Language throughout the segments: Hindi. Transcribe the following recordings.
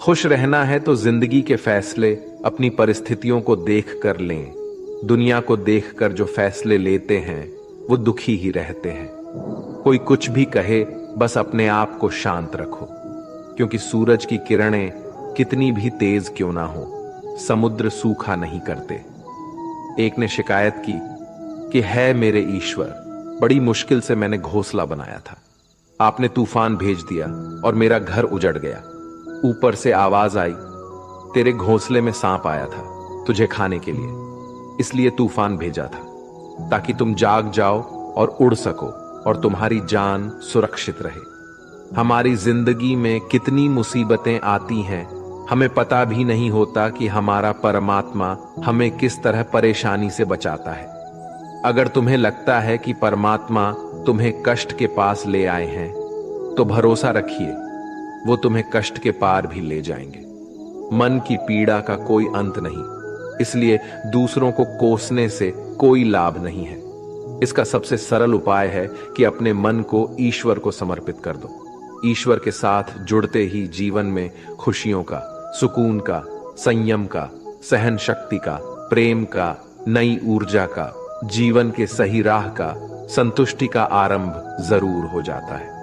खुश रहना है तो जिंदगी के फैसले अपनी परिस्थितियों को देख कर लें। दुनिया को देखकर जो फैसले लेते हैं वो दुखी ही रहते हैं। कोई कुछ भी कहे, बस अपने आप को शांत रखो, क्योंकि सूरज की किरणें कितनी भी तेज क्यों ना हो, समुद्र सूखा नहीं करते। एक ने शिकायत की कि है मेरे ईश्वर, बड़ी मुश्किल से मैंने घोंसला बनाया था, आपने तूफान भेज दिया और मेरा घर उजड़ गया। ऊपर से आवाज आई, तेरे घोंसले में सांप आया था तुझे खाने के लिए, इसलिए तूफान भेजा था, ताकि तुम जाग जाओ और उड़ सको और तुम्हारी जान सुरक्षित रहे। हमारी जिंदगी में कितनी मुसीबतें आती हैं, हमें पता भी नहीं होता कि हमारा परमात्मा हमें किस तरह परेशानी से बचाता है। अगर तुम्हें लगता है कि परमात्मा तुम्हें कष्ट के पास ले आए हैं, तो भरोसा रखिए वो तुम्हें कष्ट के पार भी ले जाएंगे। मन की पीड़ा का कोई अंत नहीं, इसलिए दूसरों को कोसने से कोई लाभ नहीं है। इसका सबसे सरल उपाय है कि अपने मन को ईश्वर को समर्पित कर दो। ईश्वर के साथ जुड़ते ही जीवन में खुशियों का, सुकून का, संयम का, सहन शक्ति का, प्रेम का, नई ऊर्जा का, जीवन के सही राह का, संतुष्टि का आरंभ जरूर हो जाता है।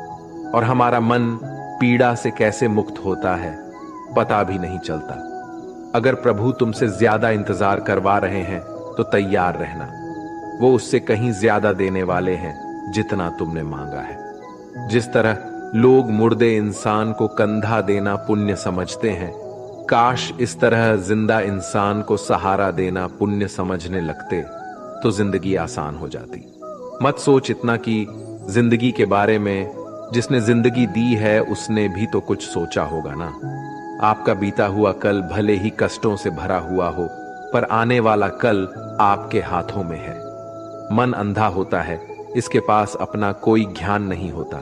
और हमारा मन पीड़ा से कैसे मुक्त होता है पता भी नहीं चलता। अगर प्रभु तुमसे ज्यादा इंतजार करवा रहे हैं तो तैयार रहना, वो उससे कहीं ज्यादा देने वाले हैं जितना तुमने मांगा है। जिस तरह लोग मुर्दे इंसान को कंधा देना पुण्य समझते हैं, काश इस तरह जिंदा इंसान को सहारा देना पुण्य समझने लगते तो जिंदगी आसान हो जाती। मत सोच इतना कि जिंदगी के बारे में, जिसने जिंदगी दी है उसने भी तो कुछ सोचा होगा ना। आपका बीता हुआ कल भले ही कष्टों से भरा हुआ हो, पर आने वाला कल आपके हाथों में है। मन अंधा होता है, इसके पास अपना कोई ज्ञान नहीं होता।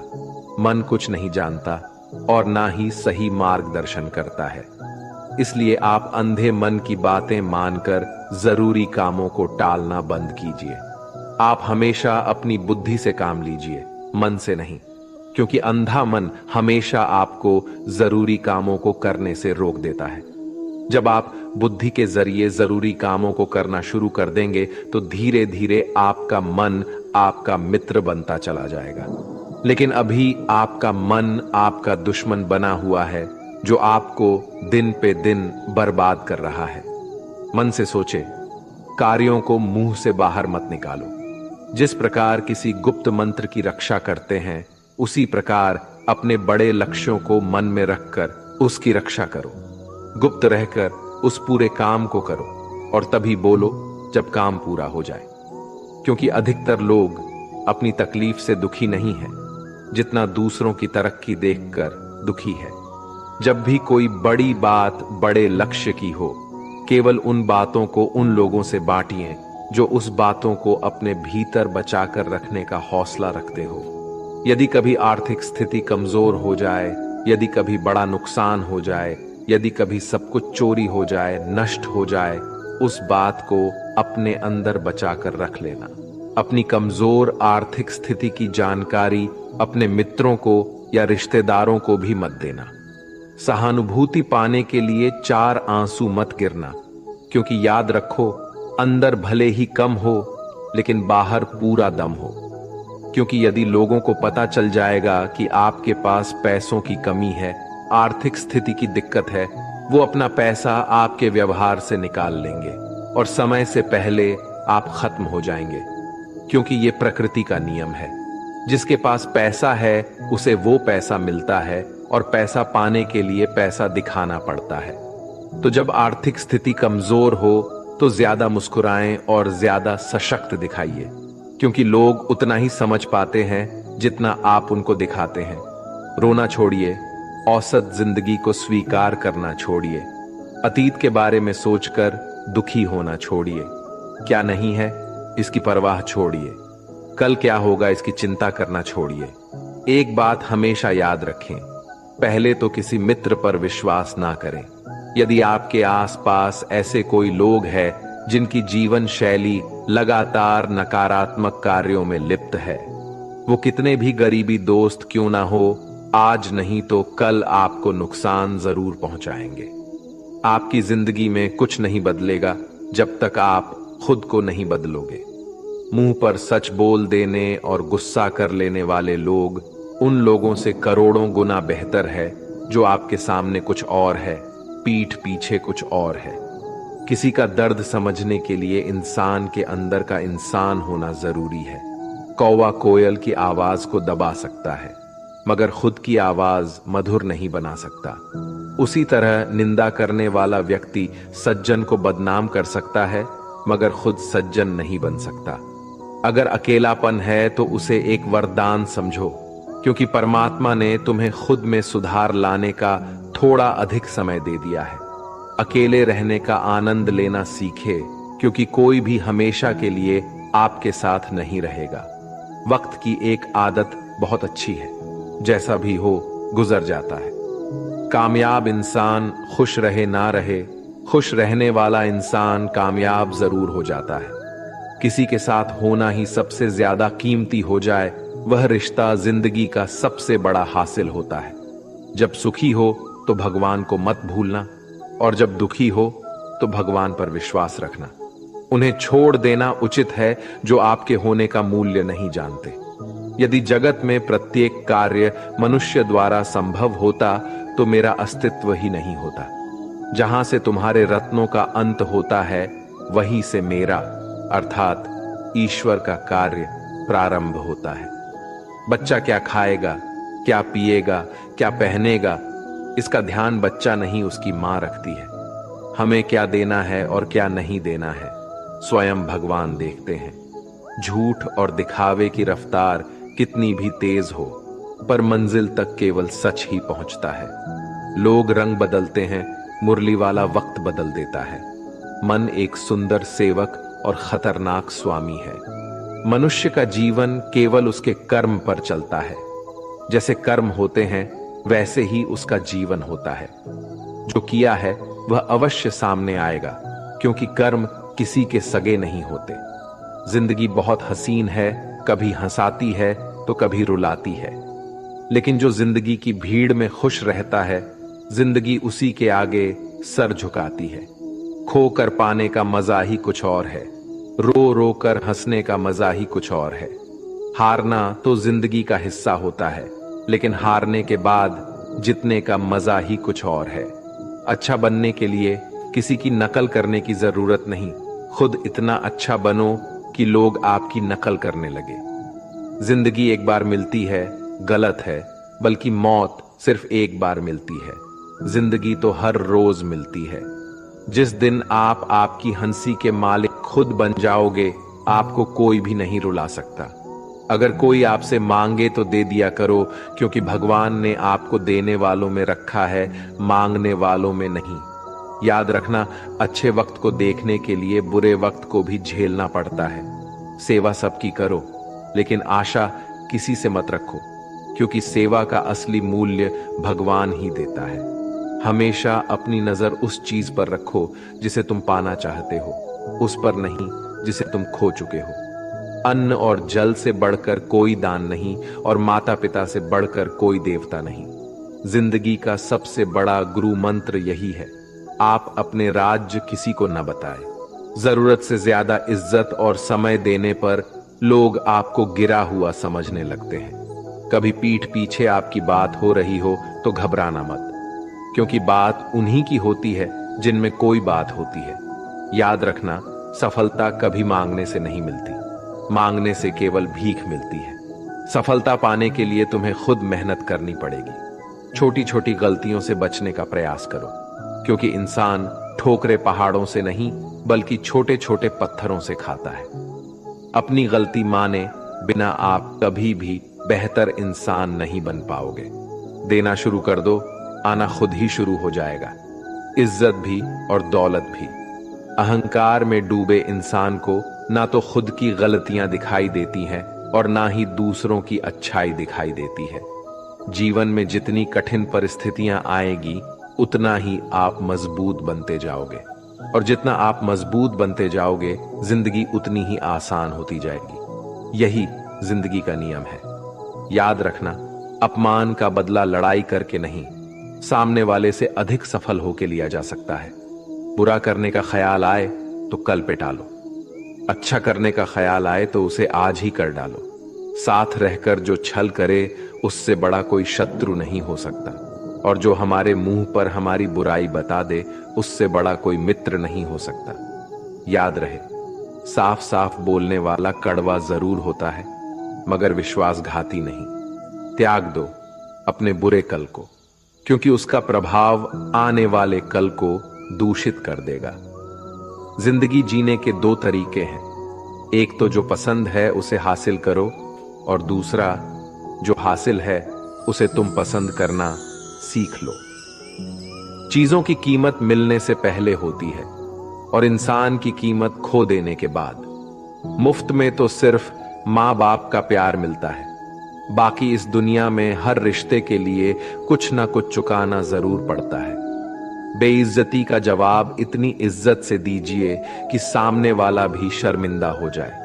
मन कुछ नहीं जानता और ना ही सही मार्गदर्शन करता है। इसलिए आप अंधे मन की बातें मानकर जरूरी कामों को टालना बंद कीजिए। आप हमेशा अपनी बुद्धि से काम लीजिए, मन से नहीं, क्योंकि अंधा मन हमेशा आपको जरूरी कामों को करने से रोक देता है। जब आप बुद्धि के जरिए जरूरी कामों को करना शुरू कर देंगे तो धीरे धीरे आपका मन आपका मित्र बनता चला जाएगा। लेकिन अभी आपका मन आपका दुश्मन बना हुआ है, जो आपको दिन पे दिन बर्बाद कर रहा है। मन से सोचे, कार्यों को मुंह से बाहर मत निकालो। जिस प्रकार किसी गुप्त मंत्र की रक्षा करते हैं, उसी प्रकार अपने बड़े लक्ष्यों को मन में रखकर उसकी रक्षा करो। गुप्त रहकर उस पूरे काम को करो और तभी बोलो जब काम पूरा हो जाए। क्योंकि अधिकतर लोग अपनी तकलीफ से दुखी नहीं है, जितना दूसरों की तरक्की देखकर दुखी है। जब भी कोई बड़ी बात बड़े लक्ष्य की हो, केवल उन बातों को उन लोगों से बांटिए जो उस बातों को अपने भीतर बचाकर रखने का हौसला रखते हो। यदि कभी आर्थिक स्थिति कमजोर हो जाए, यदि कभी बड़ा नुकसान हो जाए, यदि कभी सब कुछ चोरी हो जाए, नष्ट हो जाए, उस बात को अपने अंदर बचाकर रख लेना। अपनी कमजोर आर्थिक स्थिति की जानकारी अपने मित्रों को या रिश्तेदारों को भी मत देना। सहानुभूति पाने के लिए 4 आंसू मत गिरना, क्योंकि याद रखो, अंदर भले ही कम हो लेकिन बाहर पूरा दम हो। क्योंकि यदि लोगों को पता चल जाएगा कि आपके पास पैसों की कमी है, आर्थिक स्थिति की दिक्कत है, वो अपना पैसा आपके व्यवहार से निकाल लेंगे और समय से पहले आप खत्म हो जाएंगे। क्योंकि ये प्रकृति का नियम है, जिसके पास पैसा है उसे वो पैसा मिलता है और पैसा पाने के लिए पैसा दिखाना पड़ता है। तो जब आर्थिक स्थिति कमजोर हो तो ज्यादा मुस्कुराएं और ज्यादा सशक्त दिखाइए, क्योंकि लोग उतना ही समझ पाते हैं जितना आप उनको दिखाते हैं। रोना छोड़िए, औसत जिंदगी को स्वीकार करना छोड़िए, अतीत के बारे में सोचकर दुखी होना छोड़िए। क्या नहीं है इसकी परवाह छोड़िए, कल क्या होगा इसकी चिंता करना छोड़िए। एक बात हमेशा याद रखें, पहले तो किसी मित्र पर विश्वास ना करें। यदि आपके आसपास ऐसे कोई लोग हैं जिनकी जीवन शैली लगातार नकारात्मक कार्यों में लिप्त है, वो कितने भी गरीबी दोस्त क्यों ना हो, आज नहीं तो कल आपको नुकसान जरूर पहुंचाएंगे। आपकी जिंदगी में कुछ नहीं बदलेगा जब तक आप खुद को नहीं बदलोगे। मुंह पर सच बोल देने और गुस्सा कर लेने वाले लोग उन लोगों से करोड़ों गुना बेहतर है जो आपके सामने कुछ और है, पीठ पीछे कुछ और है। किसी का दर्द समझने के लिए इंसान के अंदर का इंसान होना जरूरी है। कौवा कोयल की आवाज को दबा सकता है, मगर खुद की आवाज मधुर नहीं बना सकता। उसी तरह निंदा करने वाला व्यक्ति सज्जन को बदनाम कर सकता है, मगर खुद सज्जन नहीं बन सकता। अगर अकेलापन है तो उसे एक वरदान समझो, क्योंकि परमात्मा ने तुम्हें खुद में सुधार लाने का थोड़ा अधिक समय दे दिया है। अकेले रहने का आनंद लेना सीखे, क्योंकि कोई भी हमेशा के लिए आपके साथ नहीं रहेगा। वक्त की एक आदत बहुत अच्छी है, जैसा भी हो गुजर जाता है। कामयाब इंसान खुश रहे ना रहे, खुश रहने वाला इंसान कामयाब जरूर हो जाता है। किसी के साथ होना ही सबसे ज्यादा कीमती हो जाए, वह रिश्ता जिंदगी का सबसे बड़ा हासिल होता है। जब सुखी हो तो भगवान को मत भूलना, और जब दुखी हो तो भगवान पर विश्वास रखना। उन्हें छोड़ देना उचित है जो आपके होने का मूल्य नहीं जानते। यदि जगत में प्रत्येक कार्य मनुष्य द्वारा संभव होता तो मेरा अस्तित्व ही नहीं होता। जहां से तुम्हारे रत्नों का अंत होता है, वहीं से मेरा अर्थात ईश्वर का कार्य प्रारंभ होता है। बच्चा क्या खाएगा, क्या पिएगा, क्या पहनेगा, इसका ध्यान बच्चा नहीं उसकी मां रखती है। हमें क्या देना है और क्या नहीं देना है, स्वयं भगवान देखते हैं। झूठ और दिखावे की रफ्तार कितनी भी तेज हो, पर मंजिल तक केवल सच ही पहुंचता है। लोग रंग बदलते हैं, मुरली वाला वक्त बदल देता है। मन एक सुंदर सेवक और खतरनाक स्वामी है। मनुष्य का जीवन केवल उसके कर्म पर चलता है। जैसे कर्म होते हैं वैसे ही उसका जीवन होता है। जो किया है वह अवश्य सामने आएगा, क्योंकि कर्म किसी के सगे नहीं होते। जिंदगी बहुत हसीन है, कभी हंसाती है तो कभी रुलाती है, लेकिन जो जिंदगी की भीड़ में खुश रहता है, जिंदगी उसी के आगे सर झुकाती है। खोकर पाने का मजा ही कुछ और है, रो रो कर हंसने का मजा ही कुछ और है। हारना तो जिंदगी का हिस्सा होता है, लेकिन हारने के बाद जीतने का मजा ही कुछ और है। अच्छा बनने के लिए किसी की नकल करने की जरूरत नहीं, खुद इतना अच्छा बनो कि लोग आपकी नकल करने लगे। जिंदगी एक बार मिलती है गलत है, बल्कि मौत सिर्फ एक बार मिलती है। जिंदगी तो हर रोज मिलती है। जिस दिन आप आपकी हंसी के मालिक खुद बन जाओगे, आपको कोई भी नहीं रुला सकता। अगर कोई आपसे मांगे तो दे दिया करो, क्योंकि भगवान ने आपको देने वालों में रखा है, मांगने वालों में नहीं। याद रखना, अच्छे वक्त को देखने के लिए बुरे वक्त को भी झेलना पड़ता है। सेवा सबकी करो, लेकिन आशा किसी से मत रखो, क्योंकि सेवा का असली मूल्य भगवान ही देता है। हमेशा अपनी नजर उस चीज पर रखो जिसे तुम पाना चाहते हो, उस पर नहीं जिसे तुम खो चुके हो। अन्न और जल से बढ़कर कोई दान नहीं, और माता पिता से बढ़कर कोई देवता नहीं। जिंदगी का सबसे बड़ा गुरु मंत्र यही है, आप अपने राज्य किसी को न बताएं। जरूरत से ज्यादा इज्जत और समय देने पर लोग आपको गिरा हुआ समझने लगते हैं। कभी पीठ पीछे आपकी बात हो रही हो तो घबराना मत, क्योंकि बात उन्हीं की होती है जिनमें कोई बात होती है। याद रखना, सफलता कभी मांगने से नहीं मिलती, मांगने से केवल भीख मिलती है। सफलता पाने के लिए तुम्हें खुद मेहनत करनी पड़ेगी। छोटी छोटी गलतियों से बचने का प्रयास करो, क्योंकि इंसान ठोकरे पहाड़ों से नहीं बल्कि छोटे छोटे पत्थरों से खाता है। अपनी गलती माने बिना आप कभी भी बेहतर इंसान नहीं बन पाओगे। देना शुरू कर दो, आना खुद ही शुरू हो जाएगा, इज्जत भी और दौलत भी। अहंकार में डूबे इंसान को ना तो खुद की गलतियां दिखाई देती हैं और ना ही दूसरों की अच्छाई दिखाई देती है। जीवन में जितनी कठिन परिस्थितियां आएगी, उतना ही आप मजबूत बनते जाओगे, और जितना आप मजबूत बनते जाओगे, जिंदगी उतनी ही आसान होती जाएगी। यही जिंदगी का नियम है। याद रखना, अपमान का बदला लड़ाई करके नहीं, सामने वाले से अधिक सफल होके लिया जा सकता है। बुरा करने का ख्याल आए तो कल पे टालो, अच्छा करने का ख्याल आए तो उसे आज ही कर डालो। साथ रहकर जो छल करे उससे बड़ा कोई शत्रु नहीं हो सकता, और जो हमारे मुंह पर हमारी बुराई बता दे उससे बड़ा कोई मित्र नहीं हो सकता। याद रहे, साफ साफ बोलने वाला कड़वा जरूर होता है मगर विश्वासघाती नहीं। त्याग दो अपने बुरे कल को, क्योंकि उसका प्रभाव आने वाले कल को दूषित कर देगा। जिंदगी जीने के दो तरीके हैं, एक तो जो पसंद है उसे हासिल करो, और दूसरा जो हासिल है उसे तुम पसंद करना सीख लो। चीजों की कीमत मिलने से पहले होती है और इंसान की कीमत खो देने के बाद। मुफ्त में तो सिर्फ माँ बाप का प्यार मिलता है, बाकी इस दुनिया में हर रिश्ते के लिए कुछ ना कुछ चुकाना जरूर पड़ता है। बेइज्जती का जवाब इतनी इज्जत से दीजिए कि सामने वाला भी शर्मिंदा हो जाए।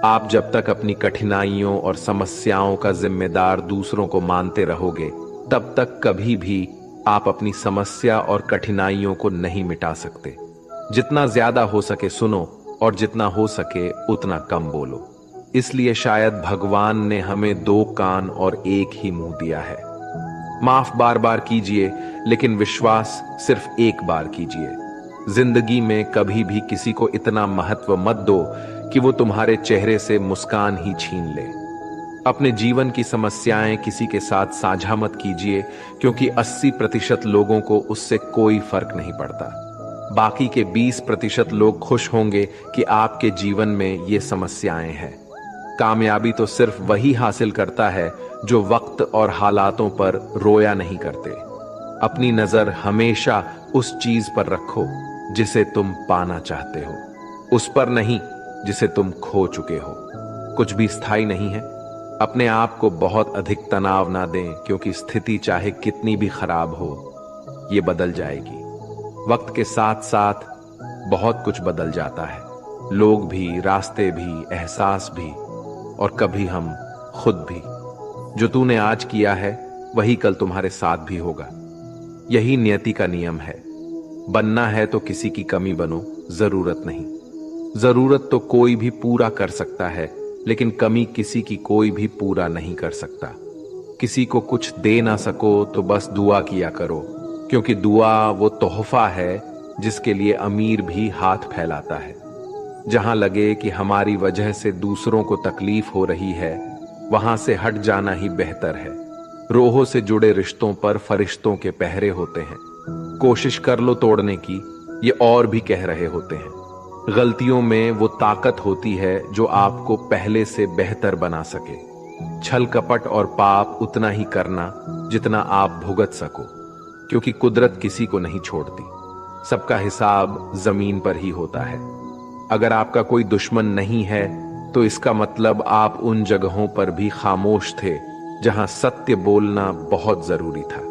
आप जब तक अपनी कठिनाइयों और समस्याओं का जिम्मेदार दूसरों को मानते रहोगे, तब तक कभी भी आप अपनी समस्या और कठिनाइयों को नहीं मिटा सकते। जितना ज्यादा हो सके सुनो, और जितना हो सके उतना कम बोलो। इसलिए शायद भगवान ने हमें दो कान और एक ही मुंह दिया है। माफ बार बार कीजिए, लेकिन विश्वास सिर्फ एक बार कीजिए। जिंदगी में कभी भी किसी को इतना महत्व मत दो कि वो तुम्हारे चेहरे से मुस्कान ही छीन ले। अपने जीवन की समस्याएं किसी के साथ साझा मत कीजिए, क्योंकि 80% लोगों को उससे कोई फर्क नहीं पड़ता। बाकी के 20% लोग खुश होंगे कि आपके जीवन में ये समस्याएं हैं। कामयाबी तो सिर्फ वही हासिल करता है जो वक्त और हालातों पर रोया नहीं करते। अपनी नजर हमेशा उस चीज पर रखो जिसे तुम पाना चाहते हो, उस पर नहीं जिसे तुम खो चुके हो। कुछ भी स्थायी नहीं है। अपने आप को बहुत अधिक तनाव ना दें, क्योंकि स्थिति चाहे कितनी भी खराब हो, ये बदल जाएगी। वक्त के साथ साथ बहुत कुछ बदल जाता है, लोग भी, रास्ते भी, एहसास भी, और कभी हम खुद भी। जो तूने आज किया है वही कल तुम्हारे साथ भी होगा। यही नियति का नियम है। बनना है तो किसी की कमी बनो, जरूरत नहीं। जरूरत तो कोई भी पूरा कर सकता है, लेकिन कमी किसी की कोई भी पूरा नहीं कर सकता। किसी को कुछ दे ना सको तो बस दुआ किया करो, क्योंकि दुआ वो तोहफा है जिसके लिए अमीर भी हाथ फैलाता है। जहां लगे कि हमारी वजह से दूसरों को तकलीफ हो रही है, वहां से हट जाना ही बेहतर है। रोहों से जुड़े रिश्तों पर फरिश्तों के पहरे होते हैं। कोशिश कर लो तोड़ने की, ये और भी कह रहे होते हैं। गलतियों में वो ताकत होती है जो आपको पहले से बेहतर बना सके। छल कपट और पाप उतना ही करना जितना आप भुगत सको, क्योंकि कुदरत किसी को नहीं छोड़ती। सबका हिसाब जमीन पर ही होता है। अगर आपका कोई दुश्मन नहीं है तो इसका मतलब आप उन जगहों पर भी खामोश थे जहां सत्य बोलना बहुत जरूरी था।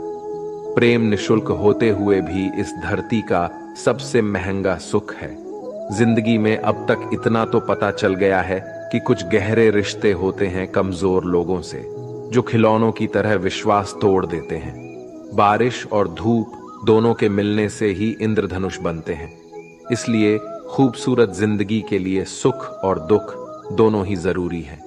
प्रेम निशुल्क होते हुए भी इस धरती का सबसे महंगा सुख है। जिंदगी में अब तक इतना तो पता चल गया है कि कुछ गहरे रिश्ते होते हैं कमजोर लोगों से, जो खिलौनों की तरह विश्वास तोड़ देते हैं। बारिश और धूप दोनों के मिलने से ही इंद्रधनुष बनते हैं। इसलिए खूबसूरत जिंदगी के लिए सुख और दुख दोनों ही जरूरी है।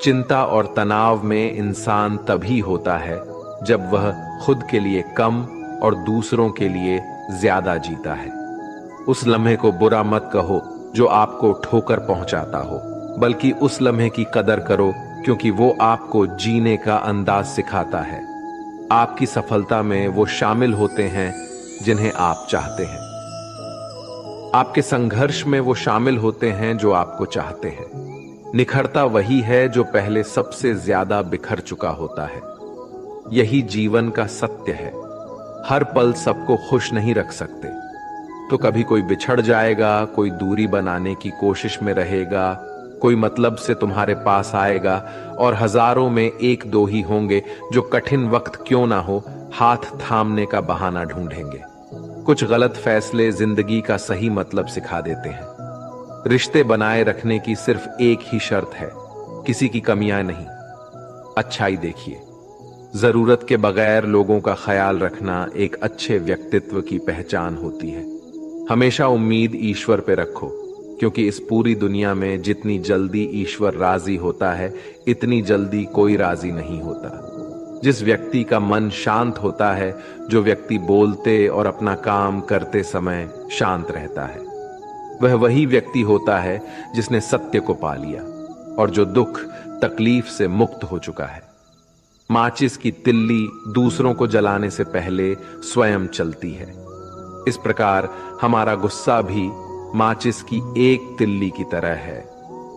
चिंता और तनाव में इंसान तभी होता है जब वह खुद के लिए कम और दूसरों के लिए ज्यादा जीता है। उस लम्हे को बुरा मत कहो जो आपको ठोकर पहुंचाता हो, बल्कि उस लम्हे की कदर करो, क्योंकि वो आपको जीने का अंदाज सिखाता है। आपकी सफलता में वो शामिल होते हैं जिन्हें आप चाहते हैं। आपके संघर्ष में वो शामिल होते हैं जो आपको चाहते हैं। निखरता वही है जो पहले सबसे ज्यादा बिखर चुका होता है। यही जीवन का सत्य है। हर पल सबको खुश नहीं रख सकते, तो कभी कोई बिछड़ जाएगा, कोई दूरी बनाने की कोशिश में रहेगा, कोई मतलब से तुम्हारे पास आएगा, और हजारों में एक दो ही होंगे जो कठिन वक्त क्यों ना हो हाथ थामने का बहाना ढूंढेंगे। कुछ गलत फैसले जिंदगी का सही मतलब सिखा देते हैं। रिश्ते बनाए रखने की सिर्फ एक ही शर्त है, किसी की कमियां नहीं, अच्छाई देखिए। जरूरत के बगैर लोगों का ख्याल रखना एक अच्छे व्यक्तित्व की पहचान होती है। हमेशा उम्मीद ईश्वर पे रखो, क्योंकि इस पूरी दुनिया में जितनी जल्दी ईश्वर राजी होता है, इतनी जल्दी कोई राजी नहीं होता। जिस व्यक्ति का मन शांत होता है, जो व्यक्ति बोलते और अपना काम करते समय शांत रहता है, वह वही व्यक्ति होता है जिसने सत्य को पा लिया और जो दुख तकलीफ से मुक्त हो चुका है। माचिस की तिल्ली दूसरों को जलाने से पहले स्वयं चलती है। इस प्रकार हमारा गुस्सा भी माचिस की एक तिल्ली की तरह है,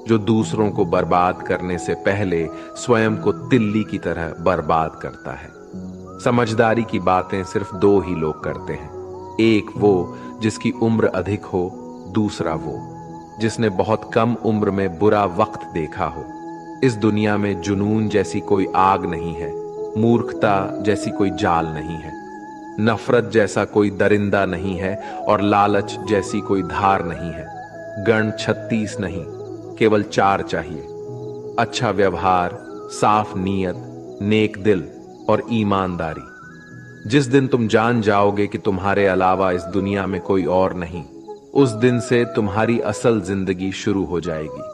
जो दूसरों को बर्बाद करने से पहले स्वयं को तिल्ली की तरह बर्बाद करता है। समझदारी की बातें सिर्फ दो ही लोग करते हैं, एक वो जिसकी उम्र अधिक हो, दूसरा वो जिसने बहुत कम उम्र में बुरा वक्त देखा हो। इस दुनिया में जुनून जैसी कोई आग नहीं है, मूर्खता जैसी कोई जाल नहीं है, नफरत जैसा कोई दरिंदा नहीं है और लालच जैसी कोई धार नहीं है। गण 36 नहीं, केवल 4 चाहिए, अच्छा व्यवहार, साफ नीयत, नेक दिल और ईमानदारी। जिस दिन तुम जान जाओगे कि तुम्हारे अलावा इस दुनिया में कोई और नहीं, उस दिन से तुम्हारी असल जिंदगी शुरू हो जाएगी।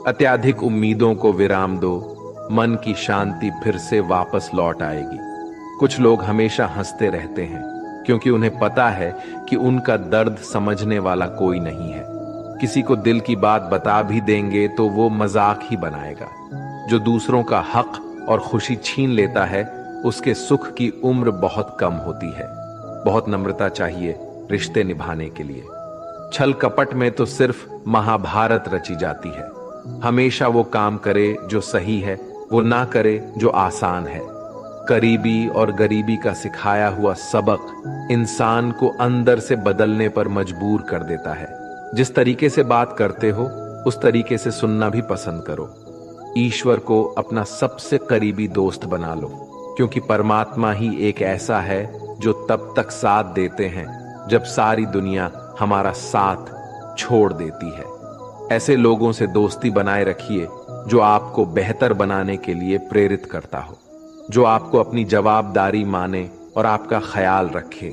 अत्याधिक उम्मीदों को विराम दो, मन की शांति फिर से वापस लौट आएगी। कुछ लोग हमेशा हंसते रहते हैं, क्योंकि उन्हें पता है कि उनका दर्द समझने वाला कोई नहीं है। किसी को दिल की बात बता भी देंगे तो वो मजाक ही बनाएगा। जो दूसरों का हक और खुशी छीन लेता है, उसके सुख की उम्र बहुत कम होती है। बहुत नम्रता चाहिए रिश्ते निभाने के लिए। छल कपट में तो सिर्फ महाभारत रची जाती है। हमेशा वो काम करे जो सही है, वो ना करे जो आसान है। करीबी और गरीबी का सिखाया हुआ सबक इंसान को अंदर से बदलने पर मजबूर कर देता है। जिस तरीके से बात करते हो, उस तरीके से सुनना भी पसंद करो। ईश्वर को अपना सबसे करीबी दोस्त बना लो, क्योंकि परमात्मा ही एक ऐसा है जो तब तक साथ देते हैं जब सारी दुनिया हमारा साथ छोड़ देती है। ऐसे लोगों से दोस्ती बनाए रखिए जो आपको बेहतर बनाने के लिए प्रेरित करता हो, जो आपको अपनी जवाबदारी माने और आपका ख्याल रखे,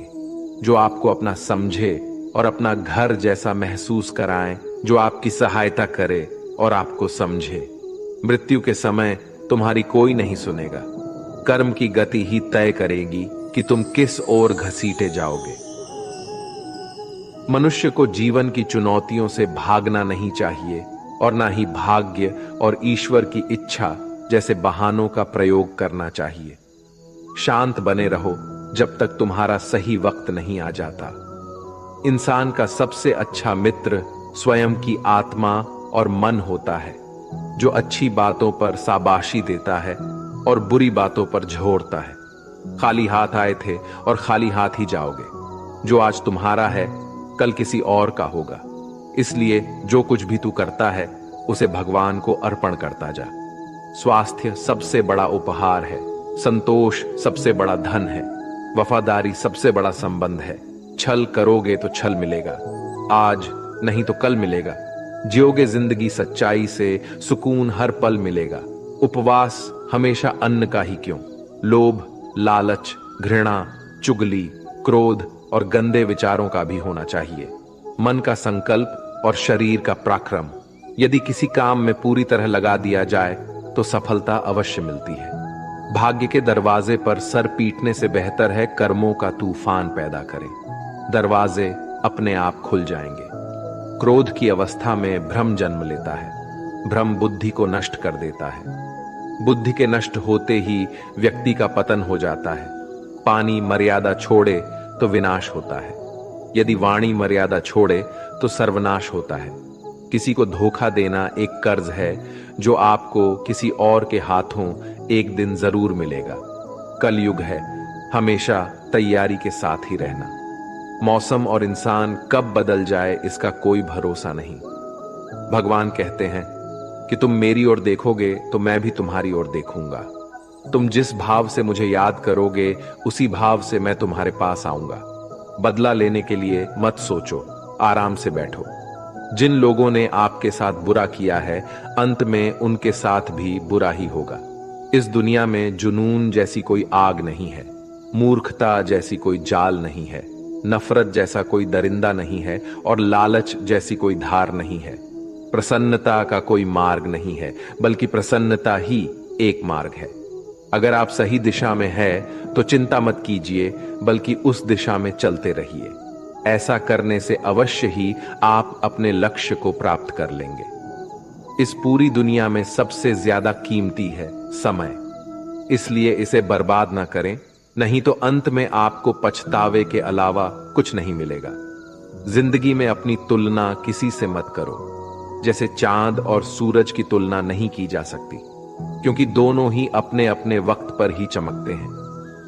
जो आपको अपना समझे और अपना घर जैसा महसूस कराएं, जो आपकी सहायता करे और आपको समझे। मृत्यु के समय तुम्हारी कोई नहीं सुनेगा। कर्म की गति ही तय करेगी कि तुम किस ओर घसीटे जाओगे। मनुष्य को जीवन की चुनौतियों से भागना नहीं चाहिए और ना ही भाग्य और ईश्वर की इच्छा जैसे बहानों का प्रयोग करना चाहिए। शांत बने रहो जब तक तुम्हारा सही वक्त नहीं आ जाता। इंसान का सबसे अच्छा मित्र स्वयं की आत्मा और मन होता है, जो अच्छी बातों पर शाबाशी देता है और बुरी बातों पर झोरता है। खाली हाथ आए थे और खाली हाथ ही जाओगे। जो आज तुम्हारा है, कल किसी और का होगा। इसलिए जो कुछ भी तू करता है, उसे भगवान को अर्पण करता जा। स्वास्थ्य सबसे बड़ा उपहार है, संतोष सबसे बड़ा धन है, वफादारी सबसे बड़ा संबंध है। छल करोगे तो छल मिलेगा, आज नहीं तो कल मिलेगा। जियोगे जिंदगी सच्चाई से, सुकून हर पल मिलेगा। उपवास हमेशा अन्न का ही क्यों, लोभ, लालच, घृणा, चुगली, क्रोध और गंदे विचारों का भी होना चाहिए। मन का संकल्प और शरीर का पराक्रम यदि किसी काम में पूरी तरह लगा दिया जाए तो सफलता अवश्य मिलती है। भाग्य के दरवाजे पर सर पीटने से बेहतर है कर्मों का तूफान पैदा करें। दरवाजे अपने आप खुल जाएंगे। क्रोध की अवस्था में भ्रम जन्म लेता है। भ्रम बुद्धि को नष्ट कर देता है। बुद्धि के नष्ट होते ही व्यक्ति का पतन हो जाता है। पानी मर्यादा छोड़े तो विनाश होता है, यदि वाणी मर्यादा छोड़े तो सर्वनाश होता है। किसी को धोखा देना एक कर्ज है जो आपको किसी और के हाथों एक दिन जरूर मिलेगा। कलयुग है, हमेशा तैयारी के साथ ही रहना। मौसम और इंसान कब बदल जाए इसका कोई भरोसा नहीं। भगवान कहते हैं कि तुम मेरी ओर देखोगे तो मैं भी तुम्हारी ओर देखूंगा। तुम जिस भाव से मुझे याद करोगे, उसी भाव से मैं तुम्हारे पास आऊंगा। बदला लेने के लिए मत सोचो, आराम से बैठो। जिन लोगों ने आपके साथ बुरा किया है, अंत में उनके साथ भी बुरा ही होगा। इस दुनिया में जुनून जैसी कोई आग नहीं है, मूर्खता जैसी कोई जाल नहीं है, नफरत जैसा कोई दरिंदा नहीं है और लालच जैसी कोई धार नहीं है। प्रसन्नता का कोई मार्ग नहीं है, बल्कि प्रसन्नता ही एक मार्ग है। अगर आप सही दिशा में है तो चिंता मत कीजिए, बल्कि उस दिशा में चलते रहिए। ऐसा करने से अवश्य ही आप अपने लक्ष्य को प्राप्त कर लेंगे। इस पूरी दुनिया में सबसे ज्यादा कीमती है समय, इसलिए इसे बर्बाद ना करें, नहीं तो अंत में आपको पछतावे के अलावा कुछ नहीं मिलेगा। जिंदगी में अपनी तुलना किसी से मत करो। जैसे चांद और सूरज की तुलना नहीं की जा सकती, क्योंकि दोनों ही अपने अपने वक्त पर ही चमकते हैं।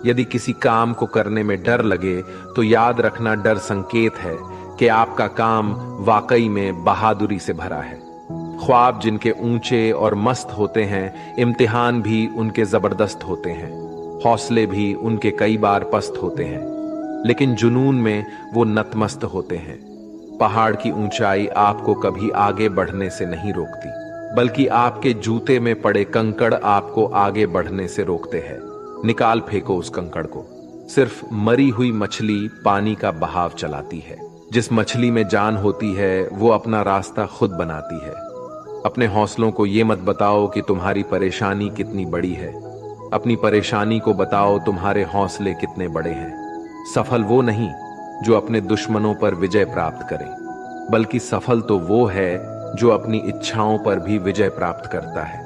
यदि किसी काम को करने में डर लगे तो याद रखना, डर संकेत है कि आपका काम वाकई में बहादुरी से भरा है। ख्वाब जिनके ऊंचे और मस्त होते हैं, इम्तिहान भी उनके जबरदस्त होते हैं, हौसले भी उनके कई बार पस्त होते हैं, लेकिन जुनून में वो नतमस्त होते हैं। पहाड़ की ऊंचाई आपको कभी आगे बढ़ने से नहीं रोकती, बल्कि आपके जूते में पड़े कंकड़ आपको आगे बढ़ने से रोकते हैं। निकाल फेंको उस कंकड़ को। सिर्फ मरी हुई मछली पानी का बहाव चलाती है। जिस मछली में जान होती है वो अपना रास्ता खुद बनाती है। अपने हौसलों को ये मत बताओ कि तुम्हारी परेशानी कितनी बड़ी है, अपनी परेशानी को बताओ तुम्हारे हौसले कितने बड़े हैं। सफल वो नहीं जो अपने दुश्मनों पर विजय प्राप्त करे, बल्कि सफल तो वो है जो अपनी इच्छाओं पर भी विजय प्राप्त करता है।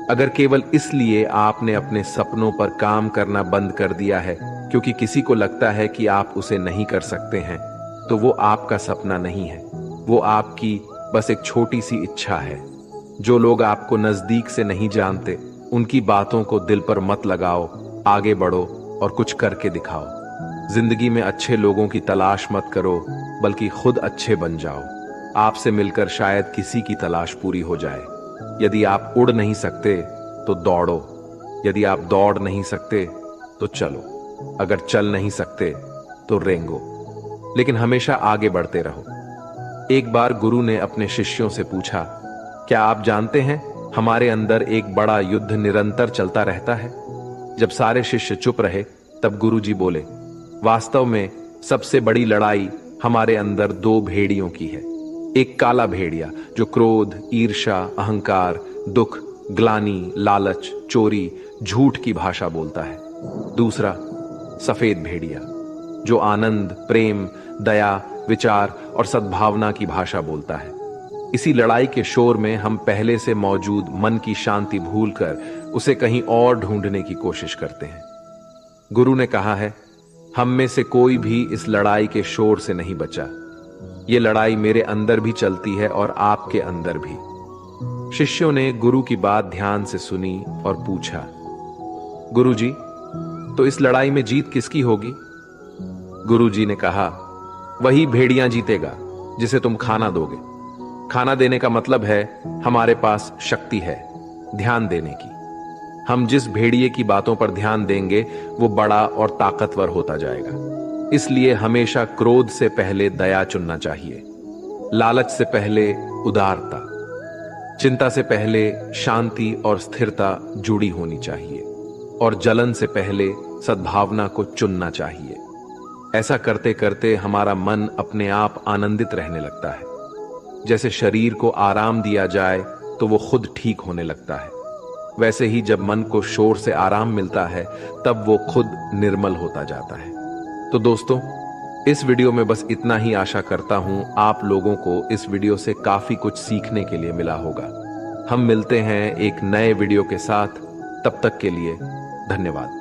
अगर केवल इसलिए आपने अपने सपनों पर काम करना बंद कर दिया है क्योंकि किसी को लगता है कि आप उसे नहीं कर सकते हैं, तो वो आपका सपना नहीं है, वो आपकी बस एक छोटी सी इच्छा है। जो लोग आपको नजदीक से नहीं जानते, उनकी बातों को दिल पर मत लगाओ, आगे बढ़ो और कुछ करके दिखाओ। जिंदगी में अच्छे लोगों की तलाश मत करो, बल्कि खुद अच्छे बन जाओ। आपसे मिलकर शायद किसी की तलाश पूरी हो जाए। यदि आप उड़ नहीं सकते तो दौड़ो, यदि आप दौड़ नहीं सकते तो चलो, अगर चल नहीं सकते तो रेंगो, लेकिन हमेशा आगे बढ़ते रहो। एक बार गुरु ने अपने शिष्यों से पूछा, क्या आप जानते हैं हमारे अंदर एक बड़ा युद्ध निरंतर चलता रहता है? जब सारे शिष्य चुप रहे तब गुरु जी बोले, वास्तव में सबसे बड़ी लड़ाई हमारे अंदर दो भेड़ियों की है। एक काला भेड़िया जो क्रोध, ईर्ष्या, अहंकार, दुख, ग्लानि, लालच, चोरी, झूठ की भाषा बोलता है। दूसरा सफेद भेड़िया जो आनंद, प्रेम, दया, विचार और सद्भावना की भाषा बोलता है। इसी लड़ाई के शोर में हम पहले से मौजूद मन की शांति भूलकर उसे कहीं और ढूंढने की कोशिश करते हैं। गुरु ने कहा है, हम में से कोई भी इस लड़ाई के शोर से नहीं बचा। ये लड़ाई मेरे अंदर भी चलती है और आपके अंदर भी। शिष्यों ने गुरु की बात ध्यान से सुनी और पूछा, गुरु जी, तो इस लड़ाई में जीत किसकी होगी? गुरु जी ने कहा, वही भेड़िया जीतेगा जिसे तुम खाना दोगे। खाना देने का मतलब है हमारे पास शक्ति है ध्यान देने की। हम जिस भेड़िए की बातों पर ध्यान देंगे वो बड़ा और ताकतवर होता जाएगा। इसलिए हमेशा क्रोध से पहले दया चुनना चाहिए, लालच से पहले उदारता, चिंता से पहले शांति और स्थिरता जुड़ी होनी चाहिए, और जलन से पहले सद्भावना को चुनना चाहिए। ऐसा करते करते हमारा मन अपने आप आनंदित रहने लगता है। जैसे शरीर को आराम दिया जाए तो वो खुद ठीक होने लगता है, वैसे ही जब मन को शोर से आराम मिलता है तब वो खुद निर्मल होता जाता है। तो दोस्तों, इस वीडियो में बस इतना ही। आशा करता हूं आप लोगों को इस वीडियो से काफी कुछ सीखने के लिए मिला होगा। हम मिलते हैं एक नए वीडियो के साथ, तब तक के लिए धन्यवाद।